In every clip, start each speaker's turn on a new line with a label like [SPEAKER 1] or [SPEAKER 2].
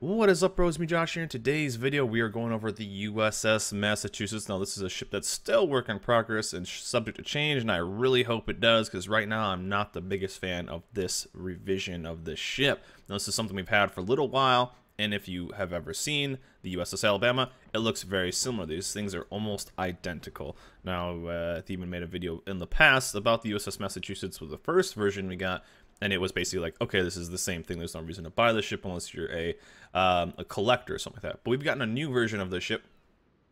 [SPEAKER 1] What is up, bros? Me Josh here. In today's video, we are going over the USS Massachusetts. Now, this is a ship that's still work in progress and subject to change, and I really hope it does, because right now I'm not the biggest fan of this revision of this ship. Now, this is something we've had for a little while, and if you have ever seen the USS Alabama, it looks very similar. These things are almost identical. Now, I even made a video in the past about the USS Massachusetts with the first version we got, and it was basically like, okay, this is the same thing. There's no reason to buy the ship unless you're a collector or something like that. But we've gotten a new version of the ship,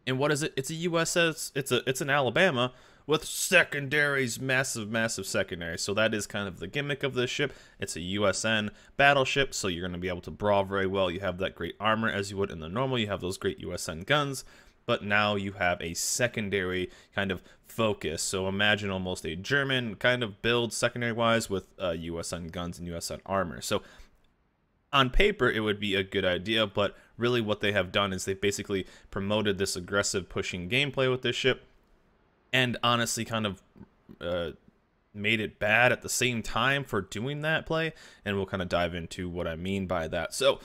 [SPEAKER 1] and what is it? It's a USS. It's an Alabama with secondaries, massive secondaries. So that is kind of the gimmick of this ship. It's a USN battleship, so you're going to be able to brawl very well. You have that great armor as you would in the normal. You have those great USN guns. But now you have a secondary kind of focus. So imagine almost a German kind of build secondary-wise with USN guns and USN armor. So on paper, it would be a good idea, but really what they have done is they've basically promoted this aggressive pushing gameplay with this ship, and honestly kind of made it bad at the same time for doing that play, and we'll kind of dive into what I mean by that. So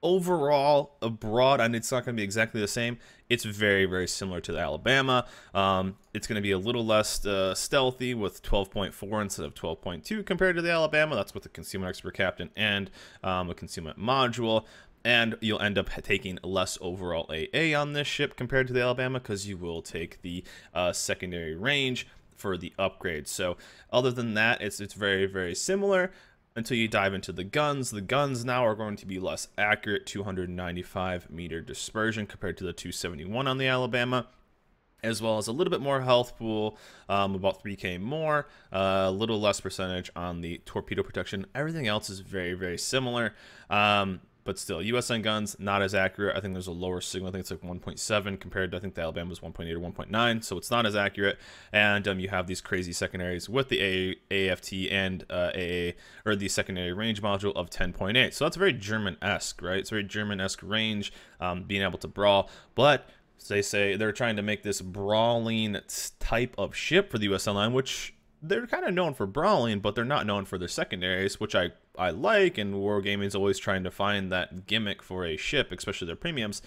[SPEAKER 1] overall, abroad, and it's not going to be exactly the same. It's very similar to the Alabama. It's going to be a little less stealthy with 12.4 instead of 12.2 compared to the Alabama. That's with the concealment expert captain and a concealment module. And you'll end up taking less overall AA on this ship compared to the Alabama, because you will take the secondary range for the upgrade. So other than that, it's very similar. Until you dive into the guns. The guns now are going to be less accurate, 295 meter dispersion compared to the 271 on the Alabama, as well as a little bit more health pool, about 3k more, a little less percentage on the torpedo protection. Everything else is very similar. But still, USN guns, not as accurate. I think there's a lower signal. I think it's like 1.7 compared to, I think the Alabama was 1.8 or 1.9, so it's not as accurate. And you have these crazy secondaries with the AFT and AA, or the secondary range module of 10.8. So that's very German-esque, right? It's very German-esque range, being able to brawl. But they say they're trying to make this brawling type of ship for the USN line, which they're kind of known for brawling, but they're not known for their secondaries, which I like, and Wargaming is always trying to find that gimmick for a ship, especially their premiums.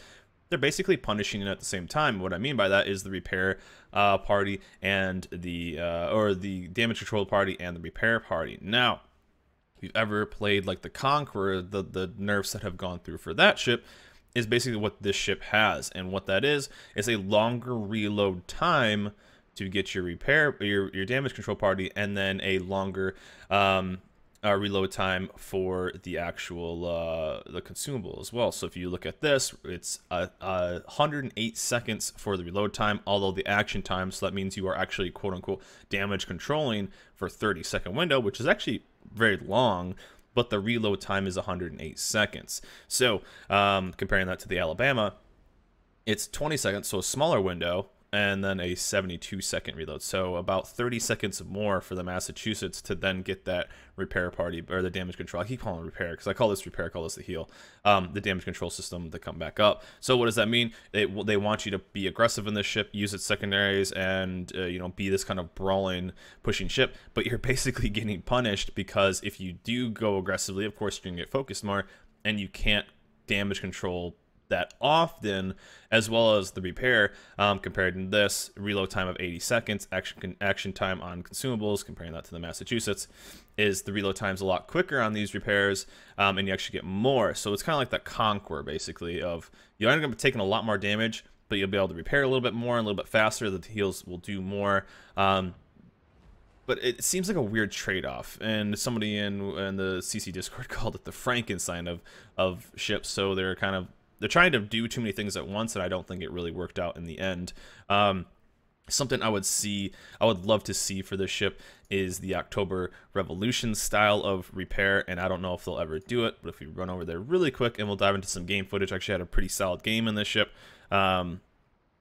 [SPEAKER 1] They're basically punishing it at the same time. What I mean by that is the repair party and the damage control party and the repair party. Now, if you've ever played like the Conqueror, the nerfs that have gone through for that ship is basically what this ship has, and what that is a longer reload time to get your repair, your damage control party, and then a longer reload time for the actual the consumable as well. So if you look at this, it's 108 seconds for the reload time, although the action time, so that means you are actually quote unquote damage controlling for 30-second window, which is actually very long, but the reload time is 108 seconds. So comparing that to the Alabama, it's 20 seconds, so a smaller window, and then a 72-second reload. So about 30 seconds more for the Massachusetts to then get that repair party, or the damage control. I keep calling it repair because I call this repair, I call this the heal. The damage control system to come back up. So what does that mean? They want you to be aggressive in this ship, use its secondaries, and you know, be this kind of brawling, pushing ship. But you're basically getting punished, because if you do go aggressively, of course you're gonna get focused more, and you can't damage control that often, as well as the repair. Compared to this, reload time of 80 seconds, action time on consumables, comparing that to the Massachusetts, is the reload time's a lot quicker on these repairs, and you actually get more. So it's kind of like the Conqueror, basically, of you're going to be taking a lot more damage, but you'll be able to repair a little bit more and a little bit faster. The heals will do more. But it seems like a weird trade-off, and somebody in the CC Discord called it the Frankenstein of ships. So they're trying to do too many things at once, and I don't think it really worked out in the end. Something I would love to see for this ship is the October Revolution style of repair, and I don't know if they'll ever do it, but if we run over there really quick and we'll dive into some game footage. I actually had a pretty solid game in this ship.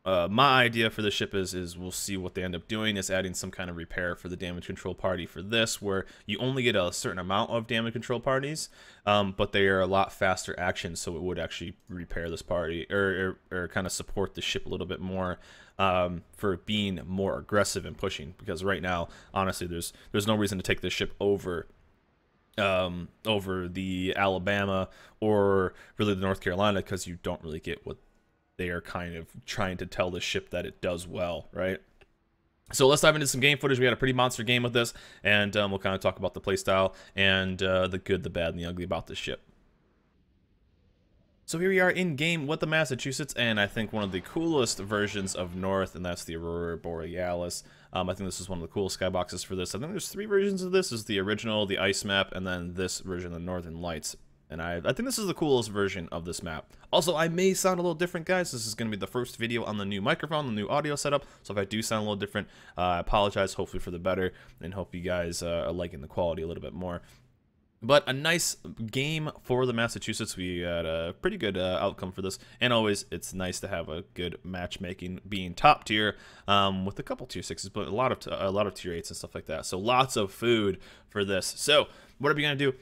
[SPEAKER 1] My idea for the ship is we'll see what they end up doing, is adding some kind of repair for the damage control party for this, where you only get a certain amount of damage control parties, but they are a lot faster action, so it would actually repair this party, or kind of support the ship a little bit more, for being more aggressive and pushing, because right now, honestly, there's no reason to take this ship over over the Alabama or really the North Carolina, because you don't really get what they are kind of trying to tell the ship that it does well, right? So let's dive into some game footage. We had a pretty monster game with this, and we'll kind of talk about the playstyle and the good, the bad, and the ugly about this ship. So here we are in game with the Massachusetts, and I think one of the coolest versions of North, and that's the Aurora Borealis. I think this is one of the coolest skyboxes for this. I think there's 3 versions of this. This is the original, the ice map, and then this version, the Northern Lights. And I think this is the coolest version of this map. Also, I may sound a little different, guys. This is going to be the first video on the new microphone, the new audio setup. So if I do sound a little different, I apologize, hopefully for the better, and hope you guys are liking the quality a little bit more. But a nice game for the Massachusetts. We had a pretty good outcome for this. And always, it's nice to have a good matchmaking being top tier with a couple tier 6s, but a lot of tier 8s and stuff like that. So lots of food for this. So what are we going to do?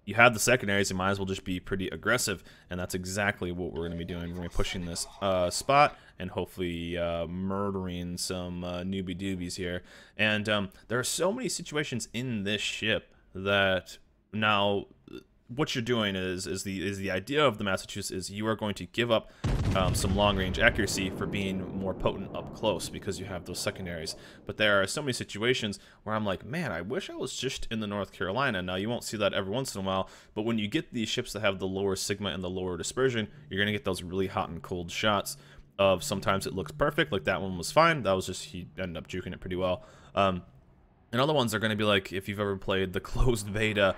[SPEAKER 1] You have the secondaries, you might as well just be pretty aggressive, and that's exactly what we're going to be doing. We're going to be pushing this spot and hopefully murdering some newbie doobies here. And there are so many situations in this ship that now what you're doing is the idea of the Massachusetts is you are going to give up some long-range accuracy for being more potent up close because you have those secondaries. But there are so many situations where I'm like, man, I wish I was just in the North Carolina. Now, you won't see that every once in a while, but when you get these ships that have the lower sigma and the lower dispersion, you're going to get those really hot and cold shots of sometimes it looks perfect, like that one was fine. That was just, he ended up juking it pretty well. And other ones are going to be like, if you've ever played the closed beta,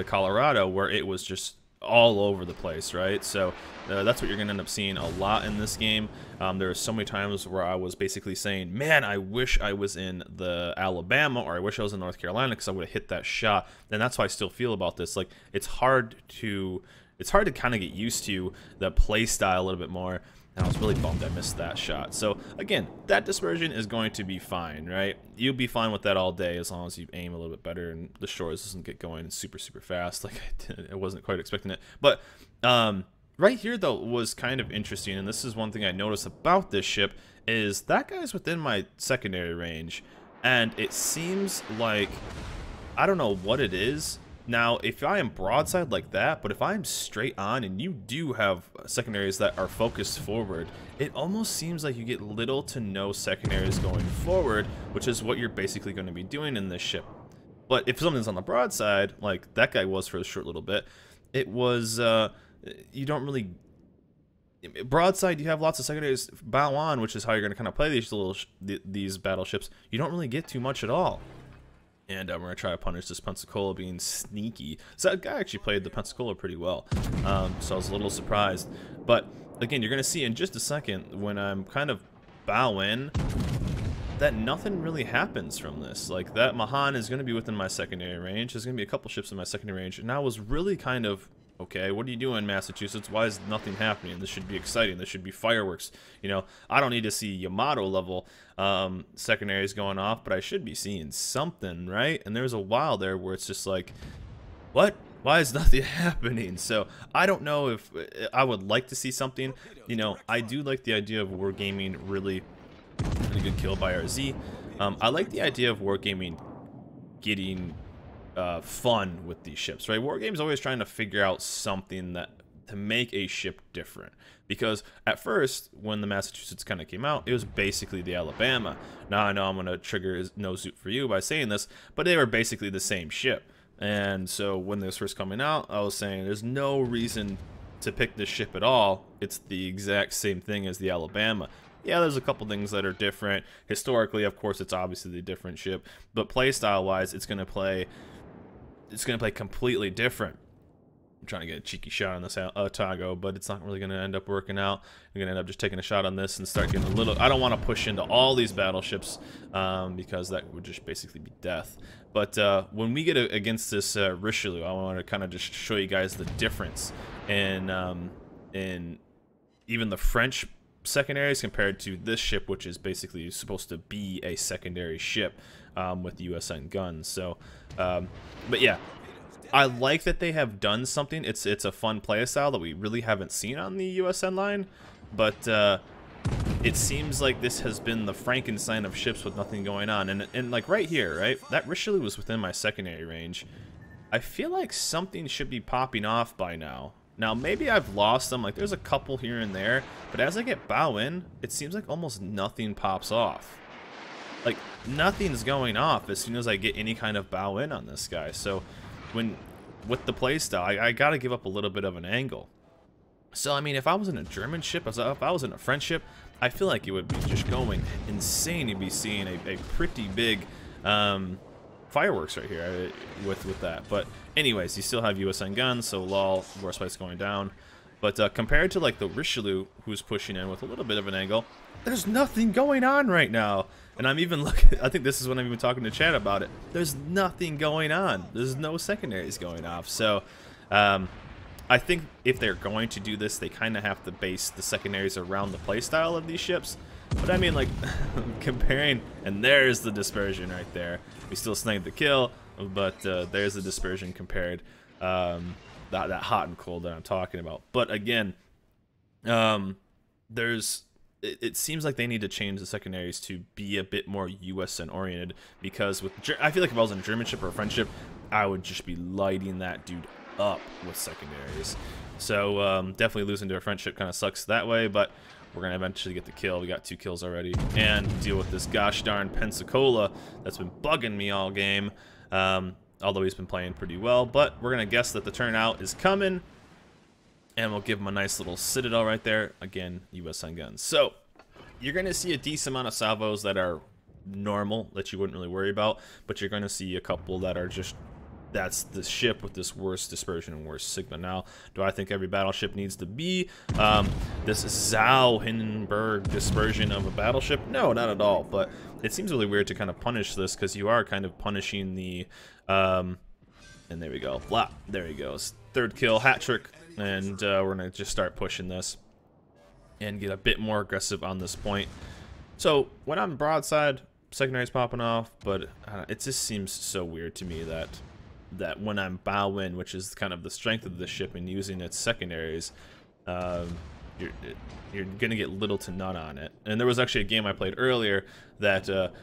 [SPEAKER 1] Colorado, where it was just all over the place, right? So that's what you're going to end up seeing a lot in this game. There are so many times where I was basically saying, man, I wish I was in the Alabama, or I wish I was in North Carolina, because I would have hit that shot. And that's how I still feel about this. Like, it's hard to kind of get used to the play style a little bit more. And I was really bummed I missed that shot. So, again, that dispersion is going to be fine, right? You'll be fine with that all day as long as you aim a little bit better and the shores doesn't get going super, super fast. Like, I wasn't quite expecting it. But right here, though, was kind of interesting. And this is one thing I noticed about this ship is that guy's within my secondary range. And it seems like, I don't know what it is. Now, if I am broadside like that, but if I'm straight on and you do have secondaries that are focused forward, it almost seems like you get little to no secondaries going forward, which is what you're basically going to be doing in this ship. But if something's on the broadside, like that guy was for a short little bit, it was, you don't really... Broadside, you have lots of secondaries bow on, which is how you're going to kind of play these battleships. You don't really get too much at all. And we're going to try to punish this Pensacola being sneaky. So that guy actually played the Pensacola pretty well. So I was a little surprised. But, again, you're going to see in just a second, when I'm kind of bow in, that nothing really happens from this. Like, that Mahan is going to be within my secondary range. There's going to be a couple ships in my secondary range. And I was really kind of... Okay, what are you doing, Massachusetts? Why is nothing happening? This should be exciting. This should be fireworks. You know, I don't need to see Yamato level secondaries going off, but I should be seeing something, right? And there's a while there where it's just like, what? Why is nothing happening? So I don't know if I would like to see something. You know, I do like the idea of wargaming really good kill by RZ. I like the idea of wargaming getting... fun with these ships, right? Wargame's always trying to figure out something to make a ship different. Because at first, when the Massachusetts kind of came out, it was basically the Alabama. Now I know I'm going to trigger no suit for you by saying this, but they were basically the same ship. And so when this was coming out, I was saying there's no reason to pick this ship at all. It's the exact same thing as the Alabama. Yeah, there's a couple things that are different. Historically, of course, it's obviously the different ship, but playstyle wise, it's going to play completely different. I'm trying to get a cheeky shot on this Tago, but it's not really going to end up working out. I'm going to end up just taking a shot on this and start getting a little... I don't want to push into all these battleships because that would just basically be death. But when we get against this Richelieu, I want to kind of just show you guys the difference in even the French secondaries compared to this ship, which is basically supposed to be a secondary ship with USN guns. So, but yeah, I like that they have done something. It's a fun playstyle that we really haven't seen on the USN line, but it seems like this has been the Frankenstein of ships with nothing going on. And like right here, right? That Richelieu was within my secondary range. I feel like something should be popping off by now. Now, maybe I've lost them. Like, there's a couple here and there. But as I get bow in, it seems like almost nothing pops off. Like, nothing's going off as soon as I get any kind of bow in on this guy. So, with the playstyle, I gotta give up a little bit of an angle. So, I mean, if I was in a German ship, if I was in a French ship, I feel like it would be just going insane to be seeing a pretty big fireworks right here with that. But anyways, you still have USN guns, so lol, war spike's going down. But compared to like the Richelieu, who's pushing in with a little bit of an angle, there's nothing going on right now. And I'm even looking, I think this is when I'm even talking to Chad about it. There's nothing going on. There's no secondaries going off. So I think if they're going to do this, they kind of have to base the secondaries around the playstyle of these ships. But I mean, like, comparing, and there's the dispersion right there. We still snagged the kill, but there's the dispersion compared. That hot and cold that I'm talking about. But again, it seems like they need to change the secondaries to be a bit more USN oriented, because I feel like if I was in a German ship or a French ship, I would just be lighting that dude up with secondaries. So definitely losing to a French ship kind of sucks that way, but we're gonna eventually get the kill. We got 2 kills already, and deal with this gosh darn Pensacola that's been bugging me all game. Although he's been playing pretty well, but we're gonna guess that the turnout is coming, and we'll give him a nice little citadel right there. Again, USN guns. So you're gonna see a decent amount of salvos that are normal that you wouldn't really worry about, but you're gonna see a couple that are just, that's the ship with this worst dispersion and worst sigma. Now, do I think every battleship needs to be this Zau Hindenburg dispersion of a battleship? No, not at all. But it seems really weird to kind of punish this, because you are kind of punishing the and there we go. Blah, there he goes. 3rd kill, hat trick, and we're gonna just start pushing this and get a bit more aggressive on this point. So when I'm broadside, secondaries popping off, but it just seems so weird to me that when I'm bow in, which is kind of the strength of the ship, and using its secondaries, you're gonna get little to none on it. And there was actually a game I played earlier that well,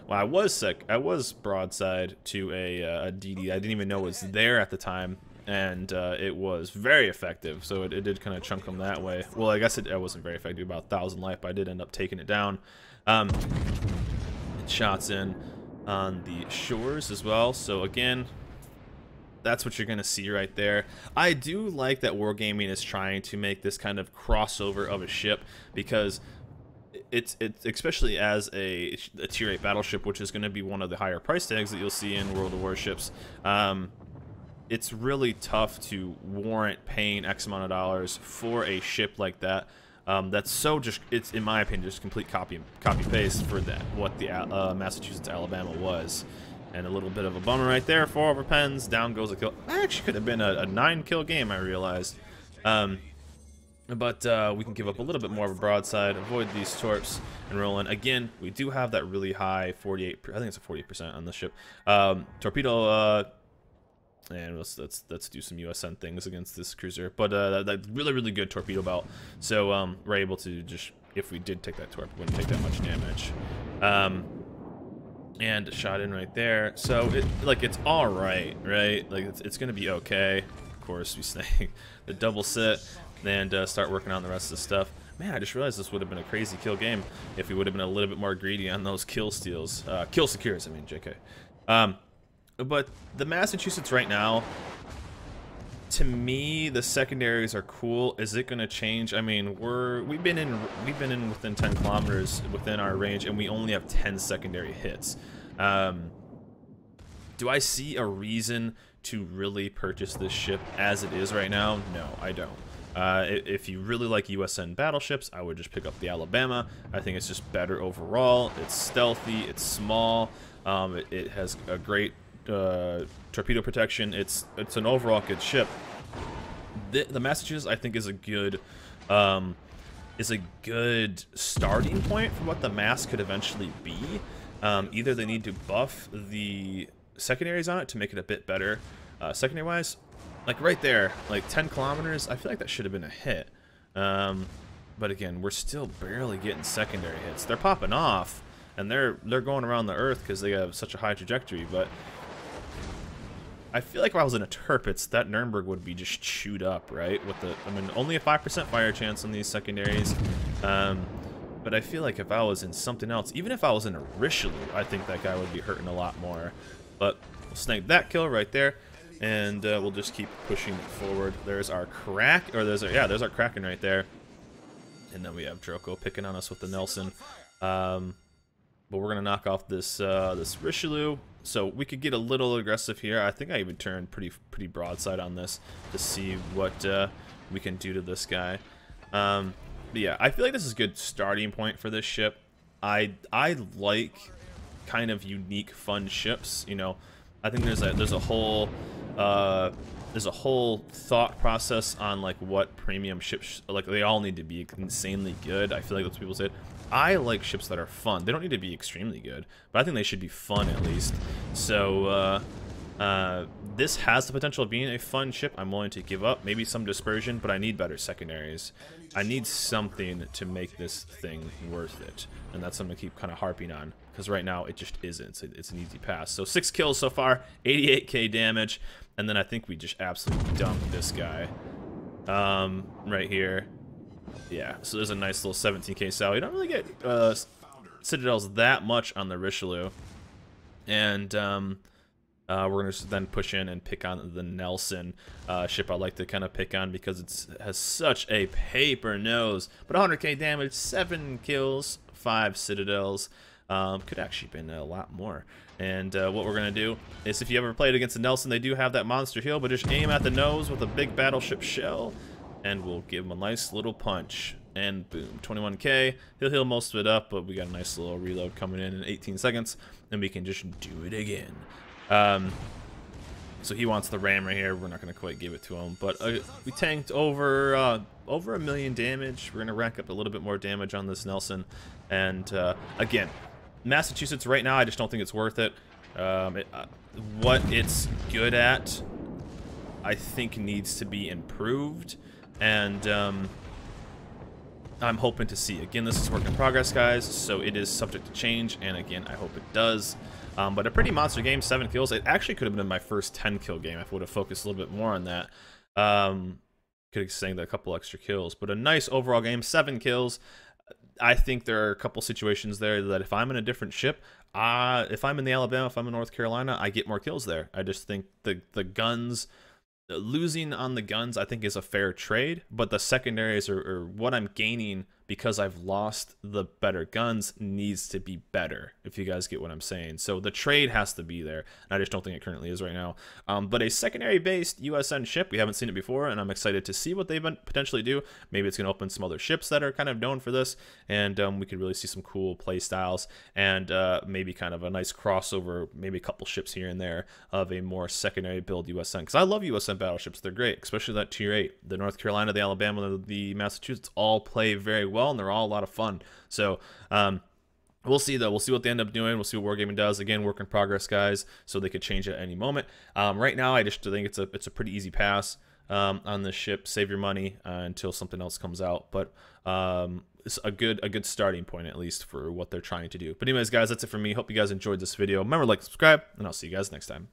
[SPEAKER 1] I was broadside to a DD. I didn't even know it was there at the time, and it was very effective. So it did kind of chunk them that way. Well, I guess it wasn't very effective, about 1,000 life, but I did end up taking it down. Shots in on the shores as well. So again, that's what you're going to see right there. I do like that Wargaming is trying to make this kind of crossover of a ship, because it's especially as a tier 8 battleship, which is going to be one of the higher price tags that you'll see in World of Warships. It's really tough to warrant paying X amount of dollars for a ship like that. That's so just, it's in my opinion just complete copy paste for that what the Massachusetts Alabama was. And a little bit of a bummer right there. 4 over pens, down goes a kill. That actually could have been a 9-kill game, I realized. But we can give up a little bit more of a broadside, avoid these torps, and roll in. Again, we do have that really high 48, I think it's a 48% on the ship. Torpedo, and let's do some USN things against this cruiser. But that really good torpedo belt. So we're able to just, if we did take that torp, we wouldn't take that much damage. And shot in right there. So it's all right? Like it's gonna be okay. Of course, we snag the double sit and start working on the rest of the stuff. Man, I just realized this would have been a crazy kill game if we would have been a little bit more greedy on those kill steals, kill secures. I mean, JK. But the Massachusetts right now, to me, the secondaries are cool. Is it gonna change? I mean, we've been in within 10 kilometers within our range, and we only have 10 secondary hits. Do I see a reason to really purchase this ship as it is right now? No, I don't. If you really like USN battleships, I would just pick up the Alabama. I think it's just better overall. It's stealthy. It's small. It has a great torpedo protection. It's an overall good ship. The Massachusetts, I think, is a good starting point for what the Mass could eventually be. Either they need to buff the secondaries on it to make it a bit better, secondary wise. Like right there, like 10 kilometers, I feel like that should have been a hit. But again, we're still barely getting secondary hits. They're popping off, and they're going around the Earth because they have such a high trajectory. But I feel like if I was in a Tirpitz, that Nuremberg would be just chewed up, right? With the, I mean, only a 5% fire chance on these secondaries. But I feel like if I was in something else, even if I was in a Richelieu, I think that guy would be hurting a lot more. But we'll snag that kill right there, and we'll just keep pushing forward. There's our crack, or there's our Kraken right there. And then we have Droko picking on us with the Nelson. But we're gonna knock off this this Richelieu, so we could get a little aggressive here. I think I even turned pretty broadside on this to see what we can do to this guy. But yeah, I feel like this is a good starting point for this ship. I like kind of unique, fun ships. You know, I think there's a whole thought process on like what premium ships, like they all need to be insanely good. I feel like that's what people say. I like ships that are fun. They don't need to be extremely good, but I think they should be fun at least. So this has the potential of being a fun ship. I'm willing to give up maybe some dispersion, but I need better secondaries. I need something to make this thing worth it, and that's something I keep kind of harping on, because right now it just isn't. It's an easy pass. So 6 kills so far, 88k damage, and then I think we just absolutely dumped this guy right here. Yeah, so there's a nice little 17k salary. You don't really get citadels that much on the Richelieu, and we're gonna then push in and pick on the Nelson ship. I like to kind of pick on because it has such a paper nose. But 100k damage, 7 kills, 5 citadels. Could actually been a lot more. And what we're gonna do is, if you ever played against the Nelson, they do have that monster heal, but just aim at the nose with a big battleship shell, and we'll give him a nice little punch. And boom, 21k. He'll heal most of it up, but we got a nice little reload coming in 18 seconds, and we can just do it again. So he wants the ram right here. We're not going to quite give it to him, but we tanked over a million damage. We're going to rack up a little bit more damage on this Nelson, and again, Massachusetts right now, I just don't think it's worth it. What it's good at, I think, needs to be improved, and I'm hoping to see. Again, this is work in progress, guys, so it is subject to change, and again, I hope it does. But a pretty monster game, 7 kills. It actually could have been my first 10 kill game if I would have focused a little bit more on that. Could have sang a couple extra kills, but a nice overall game, 7 kills. I think there are a couple situations there that if I'm in a different ship, if I'm in the Alabama, if I'm in North Carolina, I get more kills there. I just think the guns, losing on the guns, I think is a fair trade, but the secondaries or what I'm gaining because I've lost the better guns needs to be better, if you guys get what I'm saying. So the trade has to be there, and I just don't think it currently is right now. But a secondary-based USN ship, we haven't seen it before, and I'm excited to see what they potentially do. Maybe it's going to open some other ships that are kind of known for this, and we could really see some cool play styles, and maybe kind of a nice crossover, maybe a couple ships here and there of a more secondary build USN, because I love USN battleships. They're great, especially that tier 8. The North Carolina, the Alabama, the Massachusetts all play very well, and they're all a lot of fun. So we'll see, though. We'll see what they end up doing. We'll see what Wargaming does. Again, work in progress, guys, so they could change at any moment. Right now, I just think it's a pretty easy pass on this ship. Save your money until something else comes out, but it's a good starting point, at least, for what they're trying to do. But anyways, guys, that's it for me. Hope you guys enjoyed this video. Remember, like, subscribe, and I'll see you guys next time.